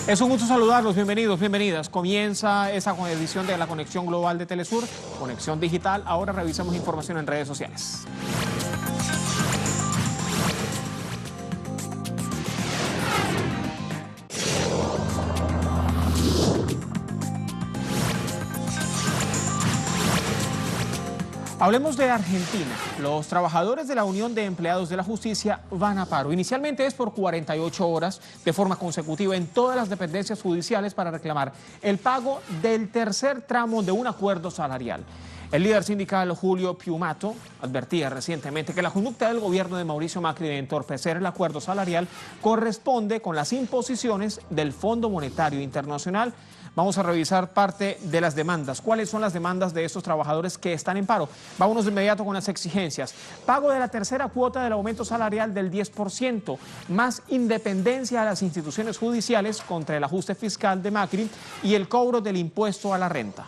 Es un gusto saludarlos, bienvenidos, bienvenidas. Comienza esa edición de la Conexión Global de Telesur, Conexión Digital. Ahora revisamos información en redes sociales. Hablemos de Argentina. Los trabajadores de la Unión de Empleados de la Justicia van a paro. Inicialmente es por 48 horas de forma consecutiva en todas las dependencias judiciales para reclamar el pago del tercer tramo de un acuerdo salarial. El líder sindical Julio Piumato advertía recientemente que la conducta del gobierno de Mauricio Macri de entorpecer el acuerdo salarial corresponde con las imposiciones del Fondo Monetario Internacional. Vamos a revisar parte de las demandas. ¿Cuáles son las demandas de estos trabajadores que están en paro? Vámonos de inmediato con las exigencias. Pago de la tercera cuota del aumento salarial del 10%, más independencia a las instituciones judiciales contra el ajuste fiscal de Macri y el cobro del impuesto a la renta.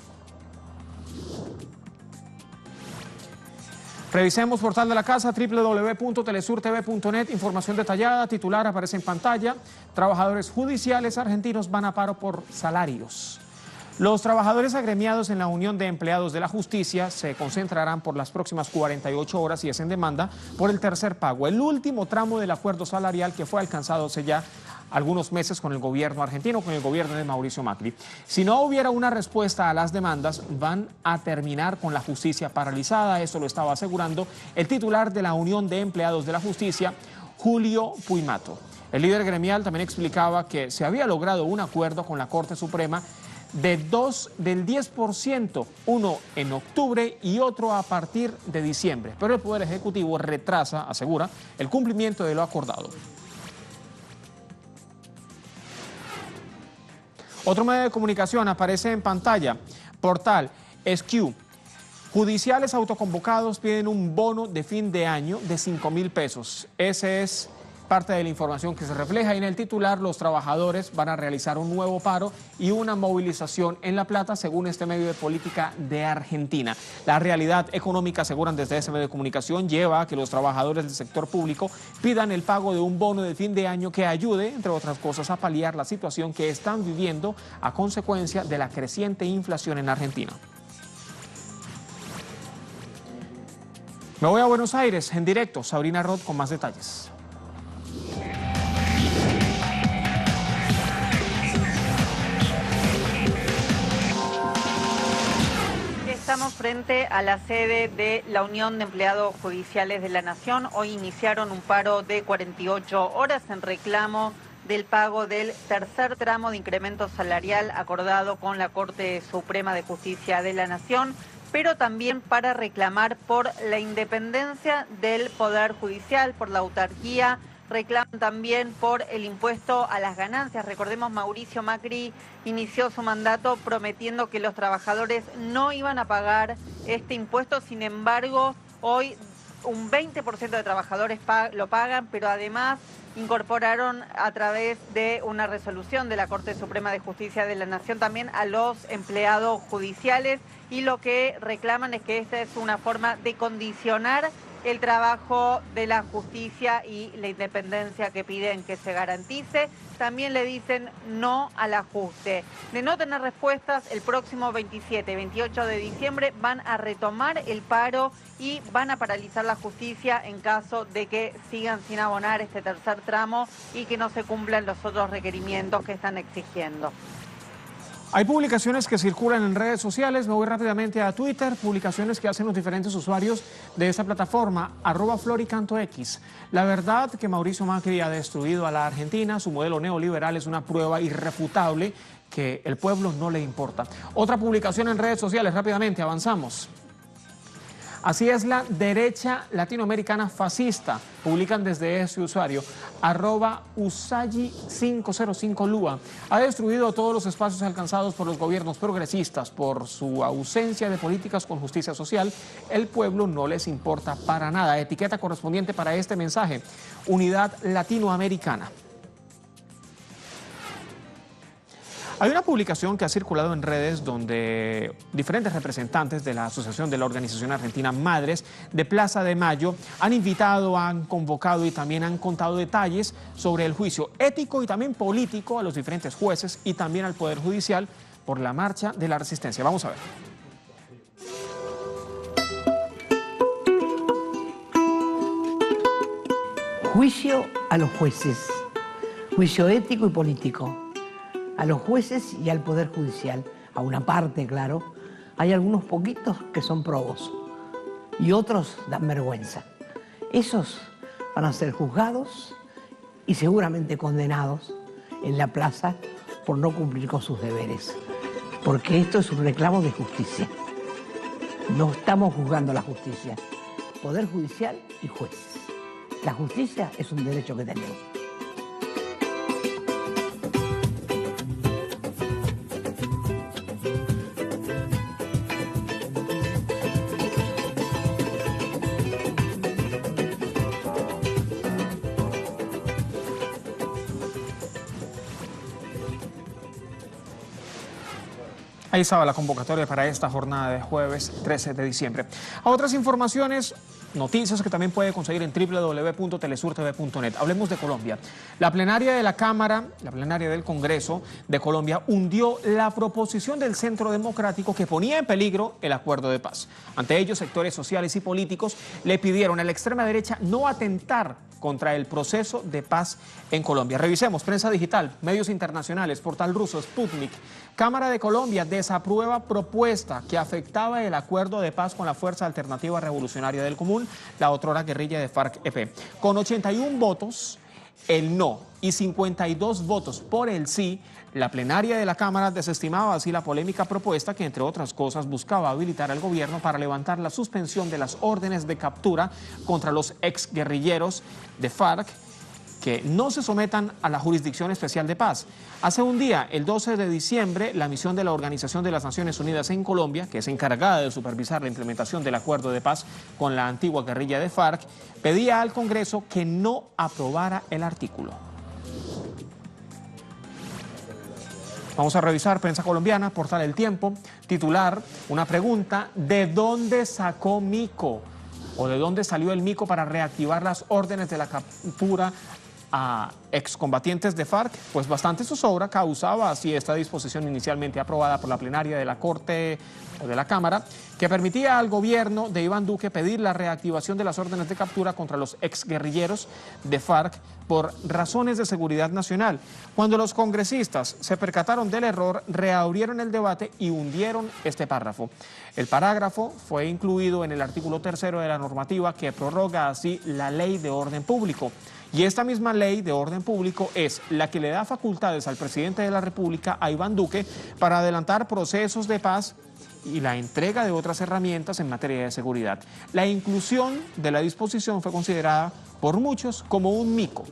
Revisemos portal de la casa, www.telesurtv.net, información detallada, titular aparece en pantalla. Trabajadores judiciales argentinos van a paro por salarios. Los trabajadores agremiados en la Unión de Empleados de la Justicia se concentrarán por las próximas 48 horas y es en demanda por el tercer pago, el último tramo del acuerdo salarial que fue alcanzado hace ya algunos meses con el gobierno argentino, con el gobierno de Mauricio Macri. Si no hubiera una respuesta a las demandas, van a terminar con la justicia paralizada. Eso lo estaba asegurando el titular de la Unión de Empleados de la Justicia, Julio Piumato. El líder gremial también explicaba que se había logrado un acuerdo con la Corte Suprema del 10%, uno en octubre y otro a partir de diciembre. Pero el Poder Ejecutivo retrasa, asegura, el cumplimiento de lo acordado. Otro medio de comunicación aparece en pantalla, portal SQ. Judiciales autoconvocados piden un bono de fin de año de 5.000 pesos. Ese es parte de la información que se refleja y en el titular. Los trabajadores van a realizar un nuevo paro y una movilización en La Plata, según este medio de política de Argentina. La realidad económica, aseguran desde ese medio de comunicación, lleva a que los trabajadores del sector público pidan el pago de un bono de fin de año que ayude, entre otras cosas, a paliar la situación que están viviendo a consecuencia de la creciente inflación en Argentina. Me voy a Buenos Aires en directo. Sabrina Roth con más detalles. Estamos frente a la sede de la Unión de Empleados Judiciales de la Nación. Hoy iniciaron un paro de 48 horas en reclamo del pago del tercer tramo de incremento salarial acordado con la Corte Suprema de Justicia de la Nación, pero también para reclamar por la independencia del Poder Judicial, por la autarquía. Reclaman también por el impuesto a las ganancias. Recordemos, Mauricio Macri inició su mandato prometiendo que los trabajadores no iban a pagar este impuesto. Sin embargo, hoy un 20% de trabajadores lo pagan, pero además incorporaron a través de una resolución de la Corte Suprema de Justicia de la Nación también a los empleados judiciales, y lo que reclaman es que esta es una forma de condicionar el trabajo de la justicia y la independencia que piden que se garantice. También le dicen no al ajuste. De no tener respuestas, el próximo 27 y 28 de diciembre van a retomar el paro y van a paralizar la justicia en caso de que sigan sin abonar este tercer tramo y que no se cumplan los otros requerimientos que están exigiendo. Hay publicaciones que circulan en redes sociales. Me voy rápidamente a Twitter, publicaciones que hacen los diferentes usuarios de esta plataforma, @floricantox. La verdad que Mauricio Macri ha destruido a la Argentina, su modelo neoliberal es una prueba irrefutable que el pueblo no le importa. Otra publicación en redes sociales, rápidamente, avanzamos. Así es la derecha latinoamericana fascista. Publican desde ese usuario, @Usagi505Lua. Ha destruido todos los espacios alcanzados por los gobiernos progresistas por su ausencia de políticas con justicia social. El pueblo no les importa para nada. Etiqueta correspondiente para este mensaje, Unidad Latinoamericana. Hay una publicación que ha circulado en redes donde diferentes representantes de la Asociación de la Organización Argentina Madres de Plaza de Mayo han invitado, han convocado y también han contado detalles sobre el juicio ético y también político a los diferentes jueces y también al Poder Judicial por la marcha de la resistencia. Vamos a ver. Juicio a los jueces, juicio ético y político, a los jueces y al Poder Judicial. A una parte, claro, hay algunos poquitos que son probos y otros dan vergüenza. Esos van a ser juzgados y seguramente condenados en la plaza por no cumplir con sus deberes, porque esto es un reclamo de justicia. No estamos juzgando la justicia, Poder Judicial y jueces. La justicia es un derecho que tenemos. Ahí estaba la convocatoria para esta jornada de jueves 13 de diciembre. A otras informaciones, noticias que también puede conseguir en www.telesurtv.net. Hablemos de Colombia. La plenaria de la Cámara, la plenaria del Congreso de Colombia hundió la proposición del Centro Democrático que ponía en peligro el acuerdo de paz. Ante ello, sectores sociales y políticos le pidieron a la extrema derecha no atentar contra el proceso de paz en Colombia. Revisemos prensa digital, medios internacionales, portal ruso, Sputnik. Cámara de Colombia desaprueba propuesta que afectaba el acuerdo de paz con la Fuerza Alternativa Revolucionaria del Común, la otrora guerrilla de FARC-EP. Con 81 votos, el no y 52 votos por el sí, la plenaria de la Cámara desestimaba así la polémica propuesta que, entre otras cosas, buscaba habilitar al gobierno para levantar la suspensión de las órdenes de captura contra los exguerrilleros de FARC que no se sometan a la Jurisdicción Especial de Paz. Hace un día, el 12 de diciembre, la misión de la Organización de las Naciones Unidas en Colombia, que es encargada de supervisar la implementación del acuerdo de paz con la antigua guerrilla de FARC, pedía al Congreso que no aprobara el artículo. Vamos a revisar prensa colombiana, portal El Tiempo, titular, una pregunta: ¿de dónde sacó Mico? ¿O de dónde salió el Mico para reactivar las órdenes de la captura a excombatientes de FARC? Pues bastante zozobra causaba así esta disposición inicialmente aprobada por la plenaria de la Corte o de la Cámara, que permitía al gobierno de Iván Duque pedir la reactivación de las órdenes de captura contra los exguerrilleros de FARC por razones de seguridad nacional. Cuando los congresistas se percataron del error, reabrieron el debate y hundieron este párrafo. El parágrafo fue incluido en el artículo 3º de la normativa que prorroga así la Ley de Orden Público. Y esta misma Ley de Orden Público es la que le da facultades al presidente de la República, a Iván Duque, para adelantar procesos de paz y la entrega de otras herramientas en materia de seguridad. La inclusión de la disposición fue considerada por muchos como un mico,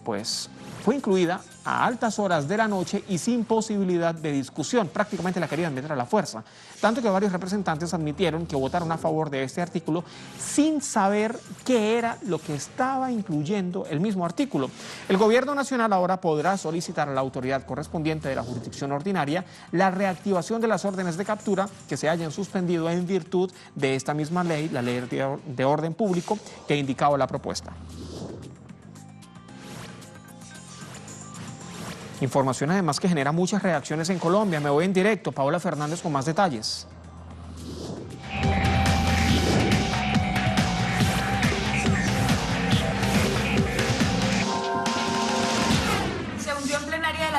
pues fue incluida a altas horas de la noche y sin posibilidad de discusión. Prácticamente la querían meter a la fuerza. Tanto que varios representantes admitieron que votaron a favor de este artículo sin saber qué era lo que estaba incluyendo el mismo artículo. El gobierno nacional ahora podrá solicitar a la autoridad correspondiente de la jurisdicción ordinaria la reactivación de las órdenes de captura que se hayan suspendido en virtud de esta misma ley, la Ley de Orden Público, que indicaba la propuesta. Información además que genera muchas reacciones en Colombia. Me voy en directo. Paola Fernández con más detalles.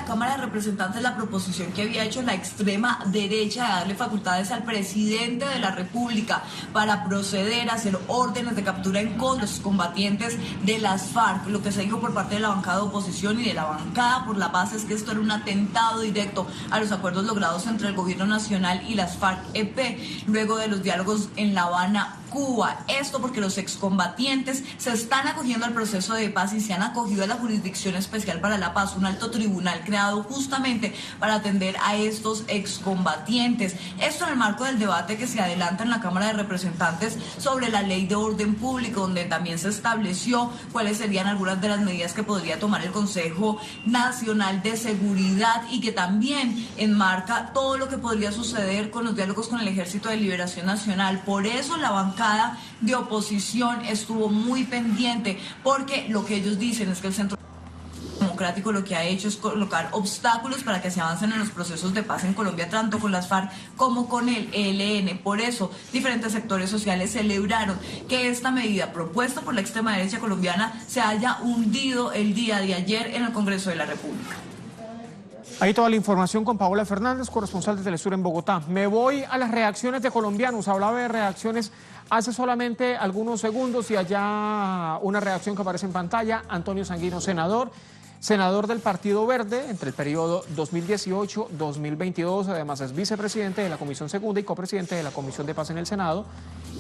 Cámara de Representantes la proposición que había hecho la extrema derecha de darle facultades al presidente de la República para proceder a hacer órdenes de captura en contra de los combatientes de las FARC. Lo que se dijo por parte de la bancada de oposición y de la bancada por la paz es que esto era un atentado directo a los acuerdos logrados entre el gobierno nacional y las FARC-EP luego de los diálogos en La Habana, Cuba. Esto porque los excombatientes se están acogiendo al proceso de paz y se han acogido a la Jurisdicción Especial para la Paz, un alto tribunal creado justo justamente para atender a estos excombatientes. Esto en el marco del debate que se adelanta en la Cámara de Representantes sobre la Ley de Orden Público, donde también se estableció cuáles serían algunas de las medidas que podría tomar el Consejo Nacional de Seguridad y que también enmarca todo lo que podría suceder con los diálogos con el Ejército de Liberación Nacional. Por eso la bancada de oposición estuvo muy pendiente, porque lo que ellos dicen es que el Centro Democrático lo que ha hecho es colocar obstáculos para que se avancen en los procesos de paz en Colombia, tanto con las FARC como con el ELN. Por eso, diferentes sectores sociales celebraron que esta medida propuesta por la extrema derecha colombiana se haya hundido el día de ayer en el Congreso de la República. Ahí toda la información con Paola Fernández, corresponsal de Telesur en Bogotá. Me voy a las reacciones de colombianos. Hablaba de reacciones hace solamente algunos segundos y allá una reacción que aparece en pantalla. Antonio Sanguino, senador del Partido Verde entre el periodo 2018-2022, además es vicepresidente de la Comisión Segunda y copresidente de la Comisión de Paz en el Senado,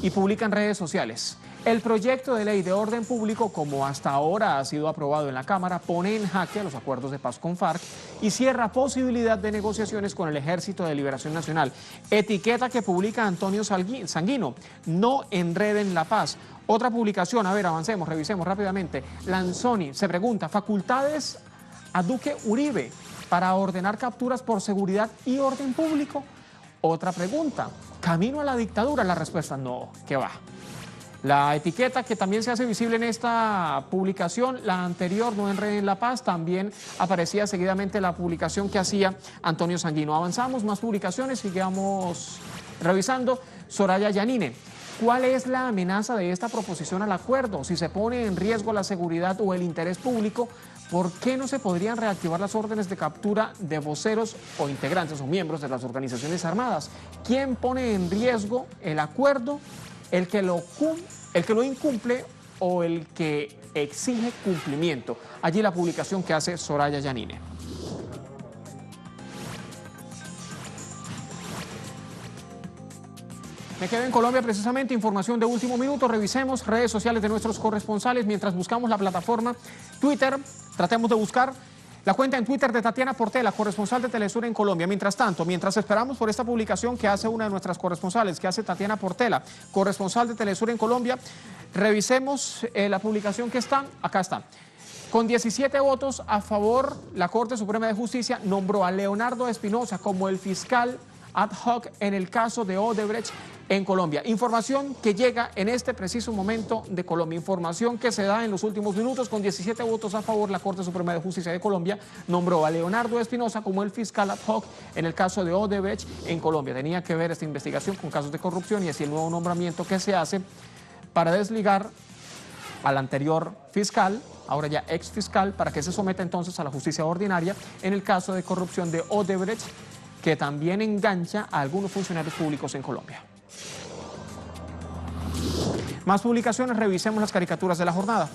y publica en redes sociales: el proyecto de ley de orden público, como hasta ahora ha sido aprobado en la Cámara, pone en jaque los acuerdos de paz con FARC y cierra posibilidad de negociaciones con el Ejército de Liberación Nacional. Etiqueta que publica Antonio Sanguino: no enreden la paz. Otra publicación, a ver, avancemos, revisemos rápidamente. Lanzoni se pregunta: facultades a Duque Uribe para ordenar capturas por seguridad y orden público. Otra pregunta: camino a la dictadura. La respuesta: no, que va. La etiqueta que también se hace visible en esta publicación, la anterior, no enreden la paz, también aparecía seguidamente la publicación que hacía Antonio Sanguino. Avanzamos, más publicaciones, sigamos revisando. Soraya Yanine: ¿cuál es la amenaza de esta proposición al acuerdo? Si se pone en riesgo la seguridad o el interés público, ¿por qué no se podrían reactivar las órdenes de captura de voceros o integrantes o miembros de las organizaciones armadas? ¿Quién pone en riesgo el acuerdo? ¿El que lo incumple o el que exige cumplimiento? Allí la publicación que hace Soraya Yanine. Me quedo en Colombia, precisamente, información de último minuto. Revisemos redes sociales de nuestros corresponsales mientras buscamos la plataforma Twitter. Tratemos de buscar la cuenta en Twitter de Tatiana Portela, corresponsal de Telesur en Colombia. Mientras tanto, mientras esperamos por esta publicación que hace una de nuestras corresponsales, que hace Tatiana Portela, corresponsal de Telesur en Colombia, revisemos la publicación que está. Acá está. Con 17 votos a favor, la Corte Suprema de Justicia nombró a Leonardo Espinosa como el fiscal ad hoc en el caso de Odebrecht en Colombia. Información que llega en este preciso momento de Colombia. Información que se da en los últimos minutos. Con 17 votos a favor, la Corte Suprema de Justicia de Colombia nombró a Leonardo Espinosa como el fiscal ad hoc en el caso de Odebrecht en Colombia. Tenía que ver esta investigación con casos de corrupción y así el nuevo nombramiento que se hace para desligar al anterior fiscal, ahora ya ex fiscal, para que se someta entonces a la justicia ordinaria en el caso de corrupción de Odebrecht, que también engancha a algunos funcionarios públicos en Colombia. Más publicaciones, revisemos las caricaturas de la jornada.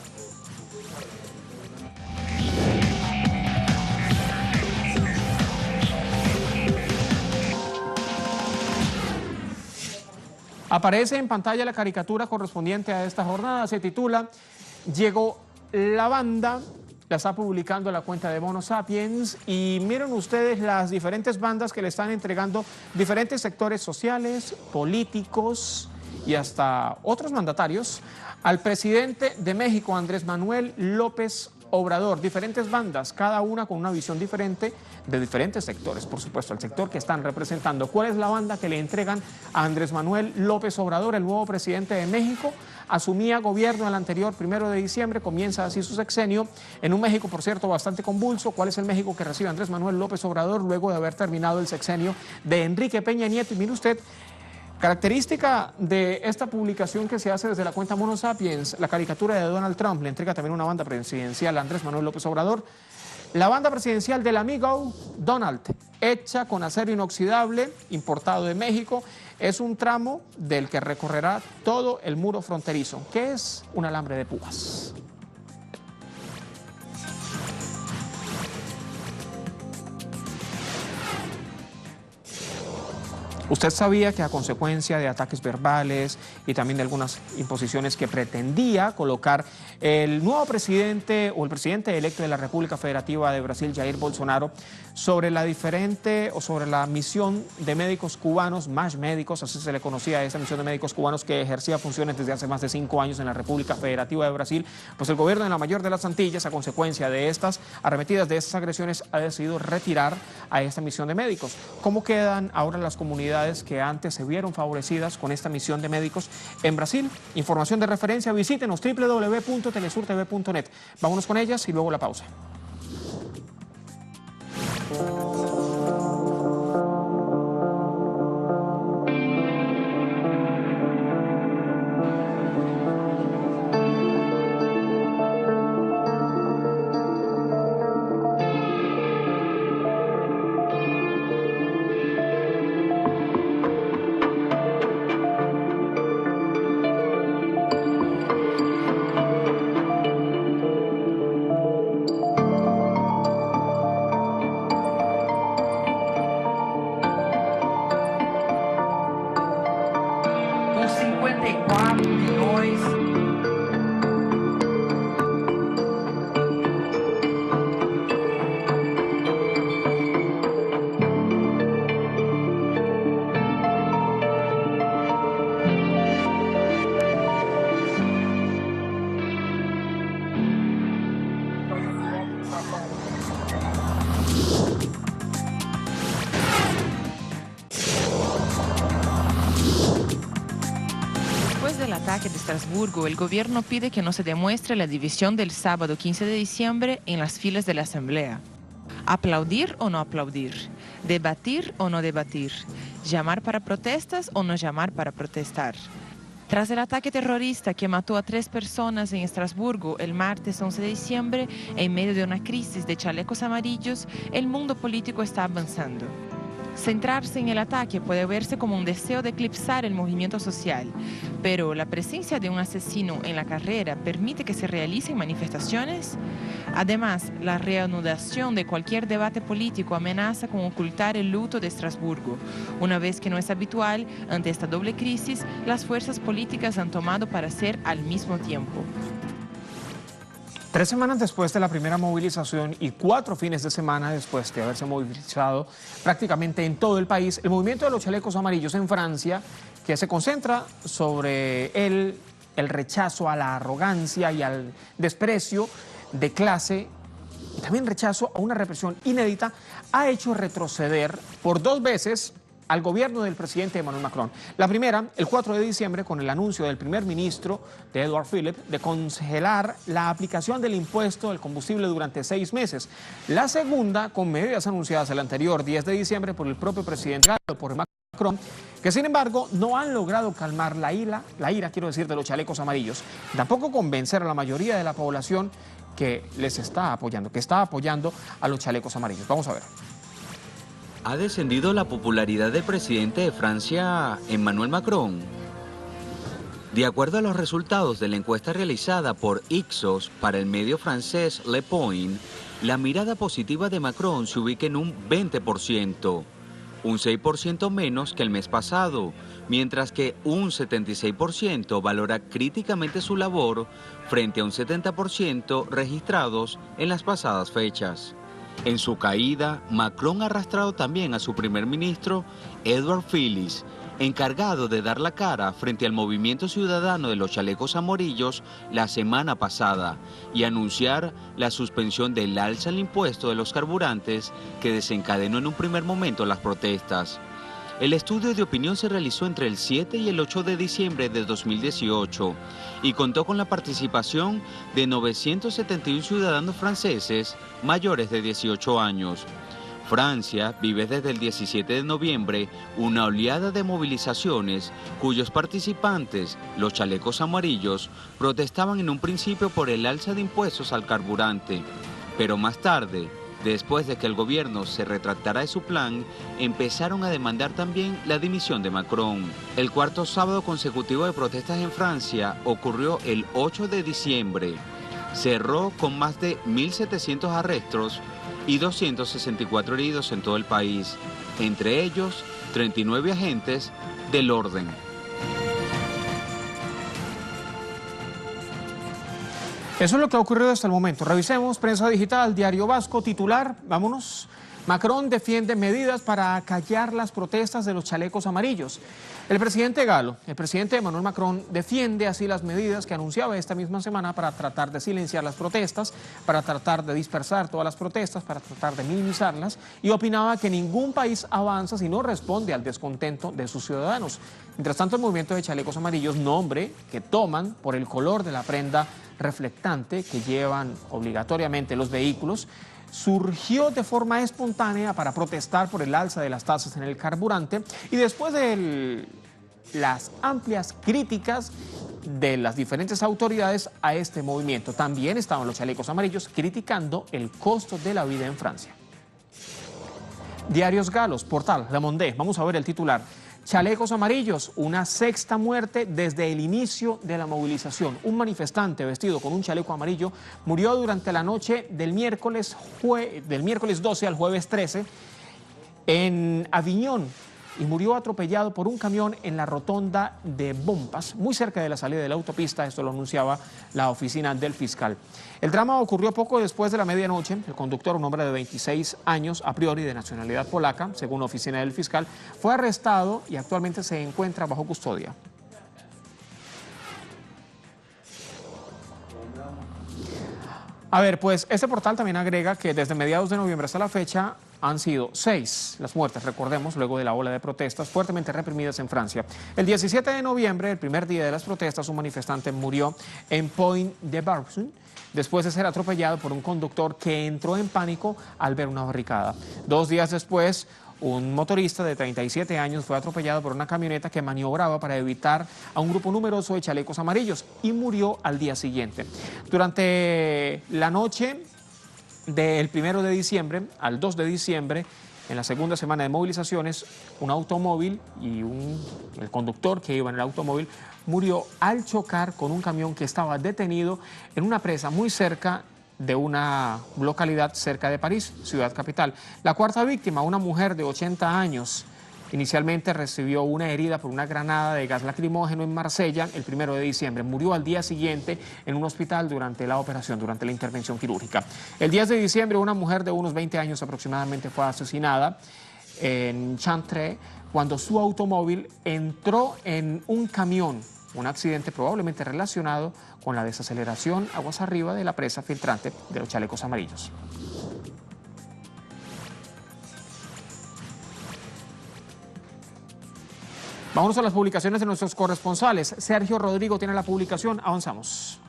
Aparece en pantalla la caricatura correspondiente a esta jornada, se titula "Llegó la banda", la está publicando la cuenta de Mono Sapiens y miren ustedes las diferentes bandas que le están entregando diferentes sectores sociales, políticos y hasta otros mandatarios al presidente de México, Andrés Manuel López Obrador. Diferentes bandas, cada una con una visión diferente de diferentes sectores, por supuesto, el sector que están representando. ¿Cuál es la banda que le entregan a Andrés Manuel López Obrador, el nuevo presidente de México? Asumía gobierno el anterior 1 de diciembre, comienza así su sexenio en un México, por cierto, bastante convulso. ¿Cuál es el México que recibe Andrés Manuel López Obrador luego de haber terminado el sexenio de Enrique Peña Nieto? Y mire usted, característica de esta publicación que se hace desde la cuenta Mono Sapiens, la caricatura de Donald Trump le entrega también una banda presidencial a Andrés Manuel López Obrador. La banda presidencial del amigo Donald, hecha con acero inoxidable, importado de México, es un tramo del que recorrerá todo el muro fronterizo, que es un alambre de púas. ¿Usted sabía que a consecuencia de ataques verbales y también de algunas imposiciones que pretendía colocar el nuevo presidente o el presidente electo de la República Federativa de Brasil, Jair Bolsonaro, sobre la misión de médicos cubanos, más médicos, así se le conocía a esa misión de médicos cubanos que ejercía funciones desde hace más de 5 años en la República Federativa de Brasil. Pues el gobierno de la mayor de las Antillas, a consecuencia de estas arremetidas, de estas agresiones, ha decidido retirar a esta misión de médicos. ¿Cómo quedan ahora las comunidades que antes se vieron favorecidas con esta misión de médicos en Brasil? Información de referencia, visítenos www.telesurtv.net. Vámonos con ellas y luego la pausa. Después del ataque de Estrasburgo, el gobierno pide que no se demuestre la división del sábado 15 de diciembre en las filas de la Asamblea. ¿Aplaudir o no aplaudir? ¿Debatir o no debatir? ¿Llamar para protestas o no llamar para protestar? Tras el ataque terrorista que mató a 3 personas en Estrasburgo el martes 11 de diciembre, en medio de una crisis de chalecos amarillos, el mundo político está avanzando. Centrarse en el ataque puede verse como un deseo de eclipsar el movimiento social, pero ¿la presencia de un asesino en la carrera permite que se realicen manifestaciones? Además, la reanudación de cualquier debate político amenaza con ocultar el luto de Estrasburgo. Una vez que no es habitual, ante esta doble crisis, las fuerzas políticas han tomado para hacer al mismo tiempo. 3 semanas después de la primera movilización y 4 fines de semana después de haberse movilizado prácticamente en todo el país, el movimiento de los chalecos amarillos en Francia, que se concentra sobre el rechazo a la arrogancia y al desprecio de clase, y también rechazo a una represión inédita, ha hecho retroceder por 2 veces al gobierno del presidente Emmanuel Macron. La primera, el 4 de diciembre, con el anuncio del primer ministro de Édouard Philippe de congelar la aplicación del impuesto del combustible durante 6 meses. La segunda, con medidas anunciadas el anterior 10 de diciembre por el propio presidente, por Macron, que sin embargo no han logrado calmar la ira, quiero decir, de los chalecos amarillos. Tampoco convencer a la mayoría de la población que les está apoyando, que está apoyando a los chalecos amarillos. Vamos a ver. ¿Ha descendido la popularidad del presidente de Francia, Emmanuel Macron? De acuerdo a los resultados de la encuesta realizada por Ipsos para el medio francés Le Point, la mirada positiva de Macron se ubica en un 20%, un 6% menos que el mes pasado, mientras que un 76% valora críticamente su labor frente a un 70% registrados en las pasadas fechas. En su caída, Macron ha arrastrado también a su primer ministro, Édouard Philippe, encargado de dar la cara frente al movimiento ciudadano de los chalecos amarillos la semana pasada y anunciar la suspensión del alza al impuesto de los carburantes que desencadenó en un primer momento las protestas. El estudio de opinión se realizó entre el 7 y el 8 de diciembre de 2018 y contó con la participación de 971 ciudadanos franceses mayores de 18 años. Francia vive desde el 17 de noviembre una oleada de movilizaciones cuyos participantes, los chalecos amarillos, protestaban en un principio por el alza de impuestos al carburante, pero más tarde, después de que el gobierno se retractara de su plan, empezaron a demandar también la dimisión de Macron. El cuarto sábado consecutivo de protestas en Francia ocurrió el 8 de diciembre. Cerró con más de 1.700 arrestos y 264 heridos en todo el país, entre ellos 39 agentes del orden. Eso es lo que ha ocurrido hasta el momento. Revisemos prensa digital, Diario Vasco, titular, vámonos. Macron defiende medidas para acallar las protestas de los chalecos amarillos. El presidente Emmanuel Macron, defiende así las medidas que anunciaba esta misma semana para tratar de silenciar las protestas, para tratar de dispersar todas las protestas, para tratar de minimizarlas, y opinaba que ningún país avanza si no responde al descontento de sus ciudadanos. Mientras tanto, el movimiento de chalecos amarillos, nombre que toman por el color de la prenda reflectante que llevan obligatoriamente los vehículos, surgió de forma espontánea para protestar por el alza de las tasas en el carburante y después de las amplias críticas de las diferentes autoridades a este movimiento. También estaban los chalecos amarillos criticando el costo de la vida en Francia. Diarios galos, portal Le Monde, vamos a ver el titular. Chalecos amarillos, una sexta muerte desde el inicio de la movilización. Un manifestante vestido con un chaleco amarillo murió durante la noche del miércoles 12 al jueves 13 en Aviñón y murió atropellado por un camión en la rotonda de Bompas, muy cerca de la salida de la autopista. Esto lo anunciaba la oficina del fiscal. El drama ocurrió poco después de la medianoche. El conductor, un hombre de 26 años, a priori de nacionalidad polaca, según la oficina del fiscal, fue arrestado y actualmente se encuentra bajo custodia. A ver, pues este portal también agrega que desde mediados de noviembre hasta la fecha han sido 6 las muertes, recordemos, luego de la ola de protestas fuertemente reprimidas en Francia. El 17 de noviembre, el primer día de las protestas, un manifestante murió en Pont-de-Barson después de ser atropellado por un conductor que entró en pánico al ver una barricada. 2 días después, un motorista de 37 años fue atropellado por una camioneta que maniobraba para evitar a un grupo numeroso de chalecos amarillos y murió al día siguiente. Durante la noche del 1 de diciembre al 2 de diciembre, en la segunda semana de movilizaciones, un automóvil y el conductor que iba en el automóvil murió al chocar con un camión que estaba detenido en una presa muy cerca de una localidad cerca de París, ciudad capital. La cuarta víctima, una mujer de 80 años, inicialmente recibió una herida por una granada de gas lacrimógeno en Marsella el 1 de diciembre. Murió al día siguiente en un hospital durante la operación, durante la intervención quirúrgica. El 10 de diciembre, una mujer de unos 20 años aproximadamente fue asesinada en Chantrey cuando su automóvil entró en un camión. Un accidente probablemente relacionado con la desaceleración aguas arriba de la presa filtrante de los chalecos amarillos. Vámonos a las publicaciones de nuestros corresponsales. Sergio Rodrigo tiene la publicación. Avanzamos.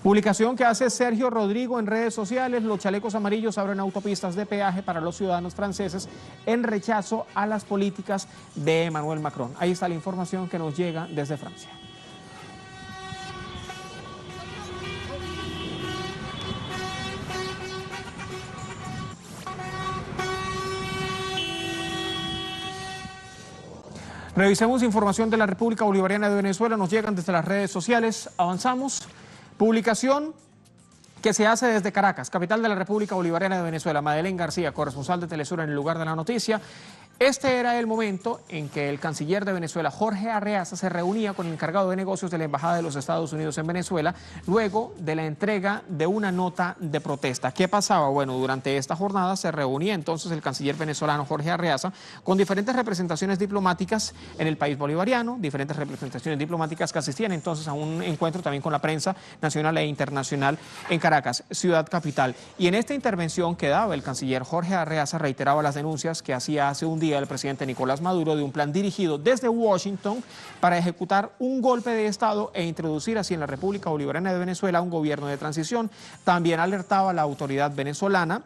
Publicación que hace Sergio Rodrigo en redes sociales. Los chalecos amarillos abren autopistas de peaje para los ciudadanos franceses en rechazo a las políticas de Emmanuel Macron. Ahí está la información que nos llega desde Francia. Revisemos información de la República Bolivariana de Venezuela. Nos llegan desde las redes sociales. Avanzamos. Publicación que se hace desde Caracas, capital de la República Bolivariana de Venezuela. Madeleine García, corresponsal de Telesur en el lugar de la noticia. Este era el momento en que el canciller de Venezuela, Jorge Arreaza, se reunía con el encargado de negocios de la Embajada de los Estados Unidos en Venezuela, luego de la entrega de una nota de protesta. ¿Qué pasaba? Bueno, durante esta jornada se reunía entonces el canciller venezolano Jorge Arreaza con diferentes representaciones diplomáticas en el país bolivariano, diferentes representaciones diplomáticas que asistían entonces a un encuentro también con la prensa nacional e internacional en Caracas, ciudad capital. Y en esta intervención que daba el canciller Jorge Arreaza reiteraba las denuncias que hacía hace un día el presidente Nicolás Maduro de un plan dirigido desde Washington para ejecutar un golpe de Estado e introducir así en la República Bolivariana de Venezuela un gobierno de transición. También alertaba a la autoridad venezolana,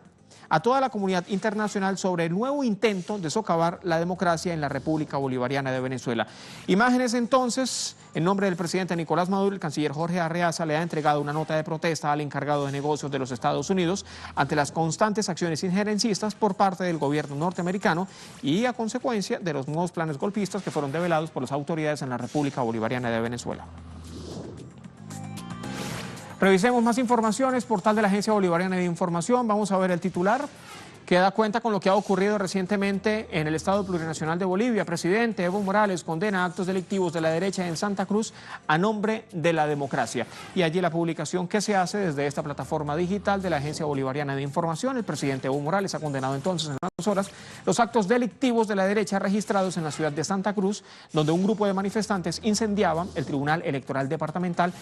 a toda la comunidad internacional sobre el nuevo intento de socavar la democracia en la República Bolivariana de Venezuela. Imágenes entonces, en nombre del presidente Nicolás Maduro, el canciller Jorge Arreaza le ha entregado una nota de protesta al encargado de negocios de los Estados Unidos ante las constantes acciones injerencistas por parte del gobierno norteamericano y a consecuencia de los nuevos planes golpistas que fueron develados por las autoridades en la República Bolivariana de Venezuela. Revisemos más informaciones, portal de la Agencia Bolivariana de Información. Vamos a ver el titular. que da cuenta con lo que ha ocurrido recientemente en el Estado Plurinacional de Bolivia. Presidente Evo Morales condena actos delictivos de la derecha en Santa Cruz a nombre de la democracia. Y allí la publicación que se hace desde esta plataforma digital de la Agencia Bolivariana de Información. El presidente Evo Morales ha condenado entonces en unas horas los actos delictivos de la derecha registrados en la ciudad de Santa Cruz, donde un grupo de manifestantes incendiaban el Tribunal Electoral Departamental,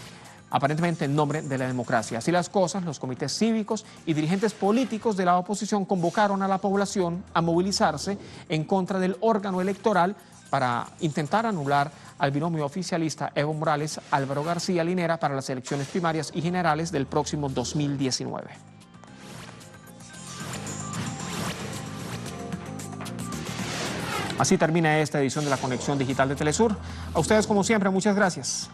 aparentemente en nombre de la democracia. Así las cosas, los comités cívicos y dirigentes políticos de la oposición convocaron a la población a movilizarse en contra del órgano electoral para intentar anular al binomio oficialista Evo Morales-Álvaro García Linera para las elecciones primarias y generales del próximo 2019. Así termina esta edición de la Conexión Digital de Telesur. A ustedes, como siempre, muchas gracias.